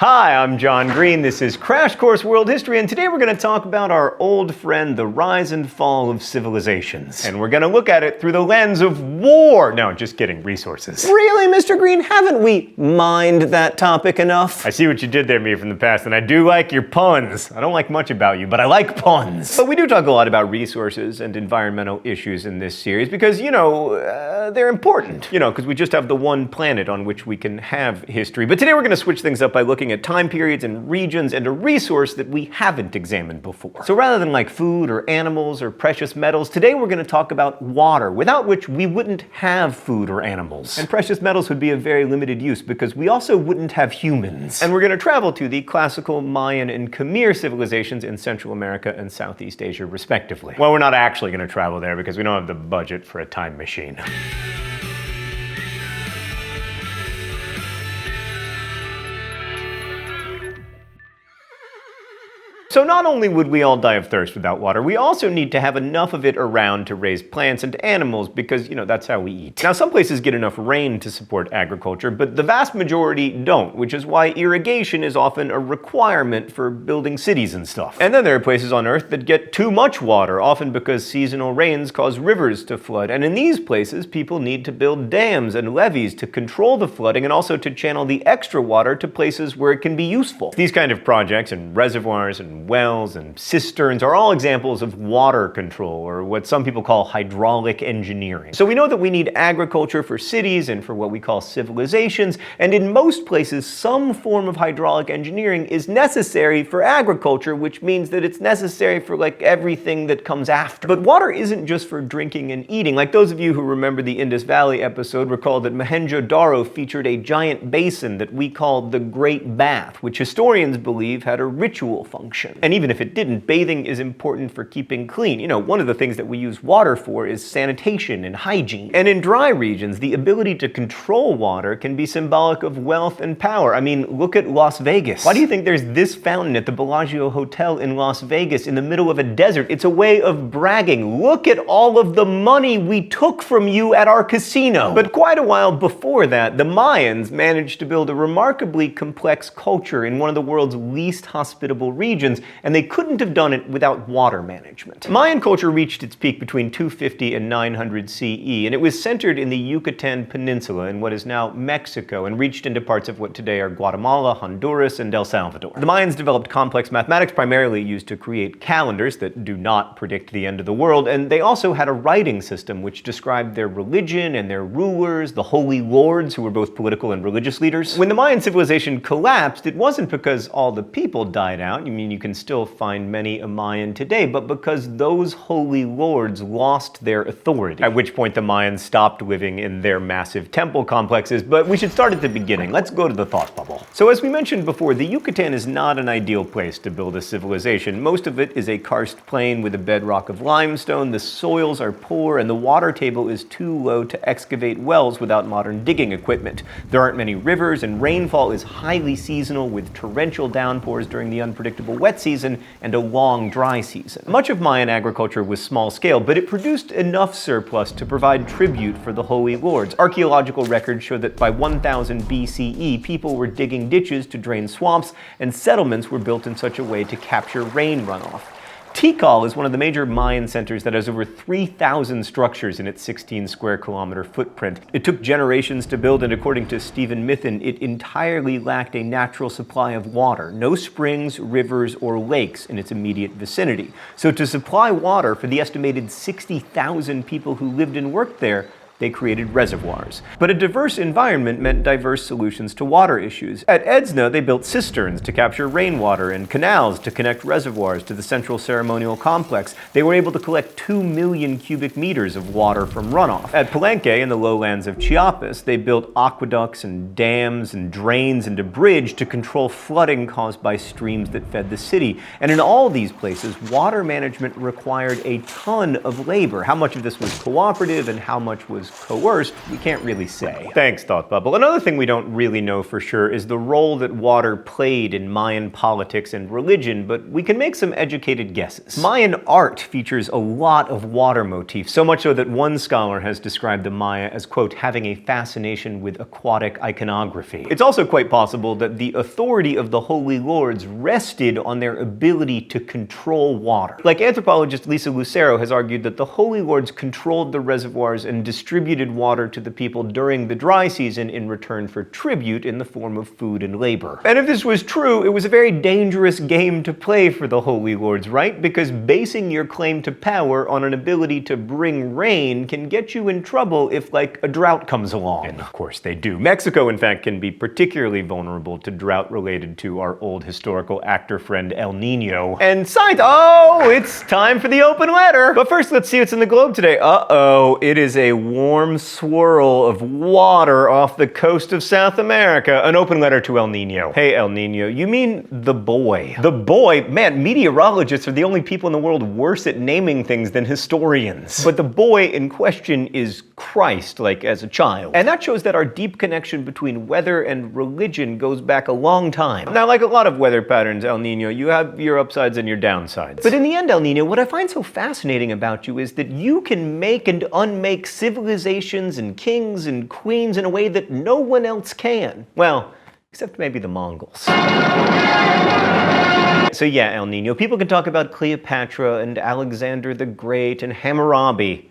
Hi, I'm John Green. This is Crash Course World History, and today we're going to talk about our old friend, the rise and fall of civilizations. And we're going to look at it through the lens of war. No, just kidding, resources. Really, Mr. Green? Haven't we mined that topic enough? I see what you did there, me, from the past, and I do like your puns. I don't like much about you, but I like puns. But we do talk a lot about resources and environmental issues in this series because, they're important. Because we just have the one planet on which we can have history. But today we're going to switch things up by looking at time periods and regions and a resource that we haven't examined before. So rather than like food or animals or precious metals, today we're going to talk about water, without which we wouldn't have food or animals. And precious metals would be of very limited use because we also wouldn't have humans. And we're going to travel to the classical Mayan and Khmer civilizations in Central America and Southeast Asia, respectively. Well, we're not actually going to travel there because we don't have the budget for a time machine. So not only would we all die of thirst without water, we also need to have enough of it around to raise plants and animals because, that's how we eat. Now, some places get enough rain to support agriculture, but the vast majority don't, which is why irrigation is often a requirement for building cities and stuff. And then there are places on Earth that get too much water, often because seasonal rains cause rivers to flood. And in these places, people need to build dams and levees to control the flooding and also to channel the extra water to places where it can be useful. These kind of projects and reservoirs and wells and cisterns are all examples of water control, or what some people call hydraulic engineering. So we know that we need agriculture for cities and for what we call civilizations, and in most places some form of hydraulic engineering is necessary for agriculture, which means that it's necessary for everything that comes after. But water isn't just for drinking and eating. Like those of you who remember the Indus Valley episode recall that Mohenjo-Daro featured a giant basin that we called the Great Bath, which historians believe had a ritual function. And even if it didn't, bathing is important for keeping clean. One of the things that we use water for is sanitation and hygiene. And in dry regions, the ability to control water can be symbolic of wealth and power. I mean, look at Las Vegas. Why do you think there's this fountain at the Bellagio Hotel in Las Vegas in the middle of a desert? It's a way of bragging. Look at all of the money we took from you at our casino. But quite a while before that, the Mayans managed to build a remarkably complex culture in one of the world's least hospitable regions, and they couldn't have done it without water management. Mayan culture reached its peak between 250 and 900 CE, and it was centered in the Yucatan Peninsula in what is now Mexico, and reached into parts of what today are Guatemala, Honduras, and El Salvador. The Mayans developed complex mathematics primarily used to create calendars that do not predict the end of the world, and they also had a writing system which described their religion and their rulers, the holy lords, who were both political and religious leaders. When the Mayan civilization collapsed, it wasn't because all the people died out. You can still find many a Mayan today, but because those holy lords lost their authority, at which point the Mayans stopped living in their massive temple complexes. But we should start at the beginning. Let's go to the thought bubble. So as we mentioned before, the Yucatan is not an ideal place to build a civilization. Most of it is a karst plain with a bedrock of limestone, the soils are poor, and the water table is too low to excavate wells without modern digging equipment. There aren't many rivers, and rainfall is highly seasonal with torrential downpours during the unpredictable wet season and a long dry season. Much of Mayan agriculture was small scale, but it produced enough surplus to provide tribute for the holy lords. Archaeological records show that by 1000 BCE, people were digging ditches to drain swamps, and settlements were built in such a way to capture rain runoff. Tikal is one of the major Mayan centers that has over 3,000 structures in its 16 square kilometer footprint. It took generations to build, and according to Stephen Mithen, it entirely lacked a natural supply of water. No springs, rivers, or lakes in its immediate vicinity. So to supply water for the estimated 60,000 people who lived and worked there, they created reservoirs. But a diverse environment meant diverse solutions to water issues. At Edzna, they built cisterns to capture rainwater and canals to connect reservoirs to the central ceremonial complex. They were able to collect 2 million cubic meters of water from runoff. At Palenque, in the lowlands of Chiapas, they built aqueducts and dams and drains and a bridge to control flooding caused by streams that fed the city. And in all these places, water management required a ton of labor. How much of this was cooperative and how much was coerced, we can't really say. Thanks, Thought Bubble. Another thing we don't really know for sure is the role that water played in Mayan politics and religion, but we can make some educated guesses. Mayan art features a lot of water motifs, so much so that one scholar has described the Maya as, quote, having a fascination with aquatic iconography. It's also quite possible that the authority of the Holy Lords rested on their ability to control water. Like anthropologist Lisa Lucero has argued that the Holy Lords controlled the reservoirs and distributed water to the people during the dry season in return for tribute in the form of food and labor. And if this was true, it was a very dangerous game to play for the Holy Lords, right? Because basing your claim to power on an ability to bring rain can get you in trouble if, like, a drought comes along. And of course they do. Mexico, in fact, can be particularly vulnerable to drought related to our old historical actor friend El Nino. And oh, it's time for the open letter! But first, let's see what's in the globe today. Uh-oh, it is a warm swirl of water off the coast of South America. An open letter to El Nino. Hey, El Nino, you mean the boy? The boy? Man, meteorologists are the only people in the world worse at naming things than historians. But the boy in question is Christ, like as a child. And that shows that our deep connection between weather and religion goes back a long time. Now, like a lot of weather patterns, El Nino, you have your upsides and your downsides. But in the end, El Nino, what I find so fascinating about you is that you can make and unmake civilizations and kings and queens in a way that no one else can. Well, except maybe the Mongols. So yeah, El Nino, people can talk about Cleopatra and Alexander the Great and Hammurabi,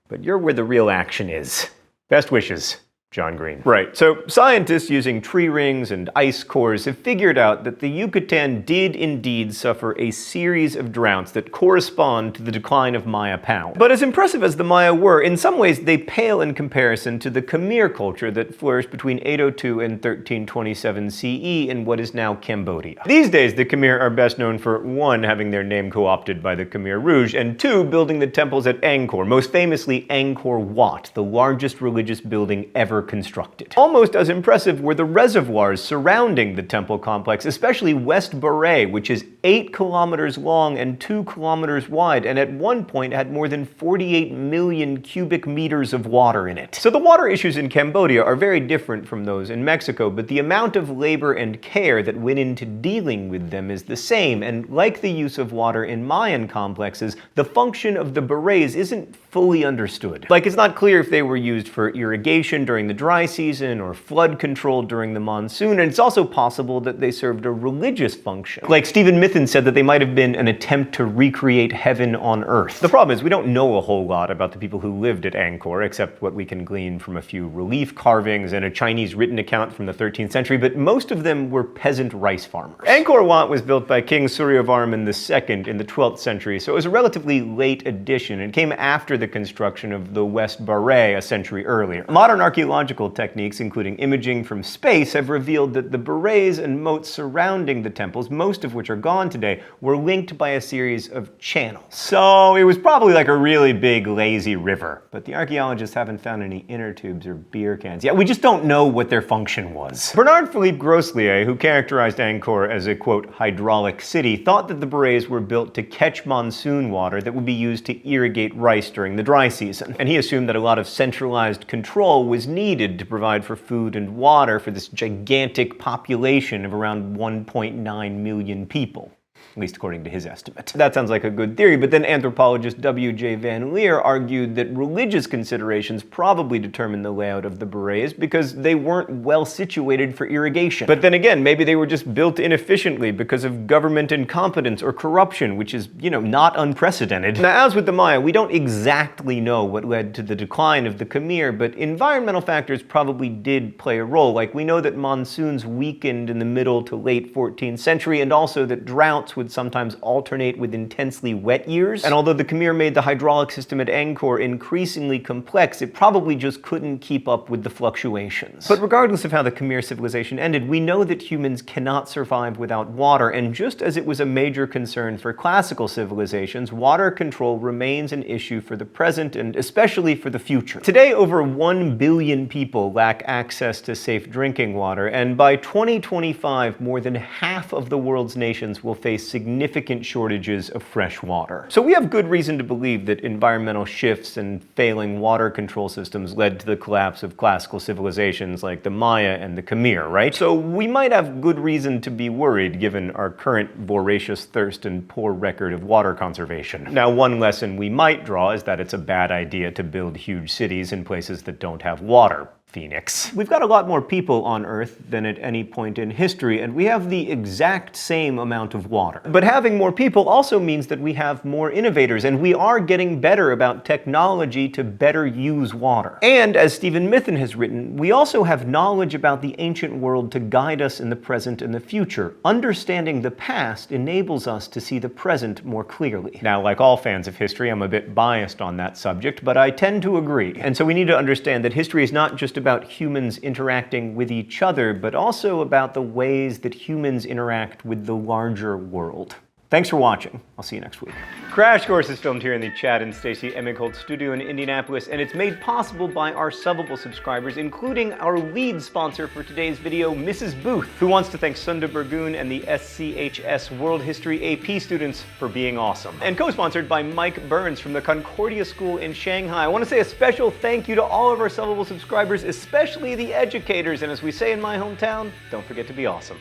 but you're where the real action is. Best wishes, John Green. Right, so scientists using tree rings and ice cores have figured out that the Yucatan did indeed suffer a series of droughts that correspond to the decline of Maya power. But as impressive as the Maya were, in some ways they pale in comparison to the Khmer culture that flourished between 802 and 1327 CE in what is now Cambodia. These days, the Khmer are best known for, one, having their name co-opted by the Khmer Rouge, and two, building the temples at Angkor, most famously Angkor Wat, the largest religious building ever constructed. Almost as impressive were the reservoirs surrounding the temple complex, especially West Baray, which is 8 kilometers long and 2 kilometers wide, and at one point had more than 48 million cubic meters of water in it. So the water issues in Cambodia are very different from those in Mexico, but the amount of labor and care that went into dealing with them is the same, and like the use of water in Mayan complexes, the function of the barays isn't fully understood. Like, it's not clear if they were used for irrigation during the dry season or flood control during the monsoon, and it's also possible that they served a religious function. Like Stephen Mithen said that they might have been an attempt to recreate heaven on earth. The problem is we don't know a whole lot about the people who lived at Angkor, except what we can glean from a few relief carvings and a Chinese written account from the 13th century, but most of them were peasant rice farmers. Angkor Wat was built by King Suryavarman II in the 12th century, so it was a relatively late addition. It came after the construction of the West Baray a century earlier. Modern archaeological techniques, including imaging from space, have revealed that the barays and moats surrounding the temples, most of which are gone today, were linked by a series of channels. So it was probably like a really big, lazy river. But the archaeologists haven't found any inner tubes or beer cans. Yeah, we just don't know what their function was. Bernard-Philippe Grosselier, who characterized Angkor as a, quote, hydraulic city, thought that the barays were built to catch monsoon water that would be used to irrigate rice during the dry season. And he assumed that a lot of centralized control was needed to provide for food and water for this gigantic population of around 1.9 million people. At least according to his estimate. That sounds like a good theory, but then anthropologist W.J. Van Leer argued that religious considerations probably determined the layout of the barays because they weren't well situated for irrigation. But then again, maybe they were just built inefficiently because of government incompetence or corruption, which is, not unprecedented. Now, as with the Maya, we don't exactly know what led to the decline of the Khmer, but environmental factors probably did play a role. Like, we know that monsoons weakened in the middle to late 14th century, and also that droughts would sometimes alternate with intensely wet years. And although the Khmer made the hydraulic system at Angkor increasingly complex, it probably just couldn't keep up with the fluctuations. But regardless of how the Khmer civilization ended, we know that humans cannot survive without water, and just as it was a major concern for classical civilizations, water control remains an issue for the present and especially for the future. Today, over 1 billion people lack access to safe drinking water, and by 2025, more than half of the world's nations will face significant shortages of fresh water. So we have good reason to believe that environmental shifts and failing water control systems led to the collapse of classical civilizations like the Maya and the Khmer, right? So we might have good reason to be worried given our current voracious thirst and poor record of water conservation. Now, one lesson we might draw is that it's a bad idea to build huge cities in places that don't have water. Phoenix. We've got a lot more people on Earth than at any point in history, and we have the exact same amount of water. But having more people also means that we have more innovators, and we are getting better about technology to better use water. And, as Stephen Mithen has written, we also have knowledge about the ancient world to guide us in the present and the future. Understanding the past enables us to see the present more clearly. Now, like all fans of history, I'm a bit biased on that subject, but I tend to agree. And so we need to understand that history is not just about humans interacting with each other, but also about the ways that humans interact with the larger world. Thanks for watching. I'll see you next week. Crash Course is filmed here in the Chad and Stacy Emigholt studio in Indianapolis, and it's made possible by our Subbable subscribers, including our lead sponsor for today's video, Mrs. Booth, who wants to thank Sunda Burgoon and the SCHS World History AP students for being awesome. And co-sponsored by Mike Burns from the Concordia School in Shanghai. I want to say a special thank you to all of our Subbable subscribers, especially the educators, and as we say in my hometown, don't forget to be awesome.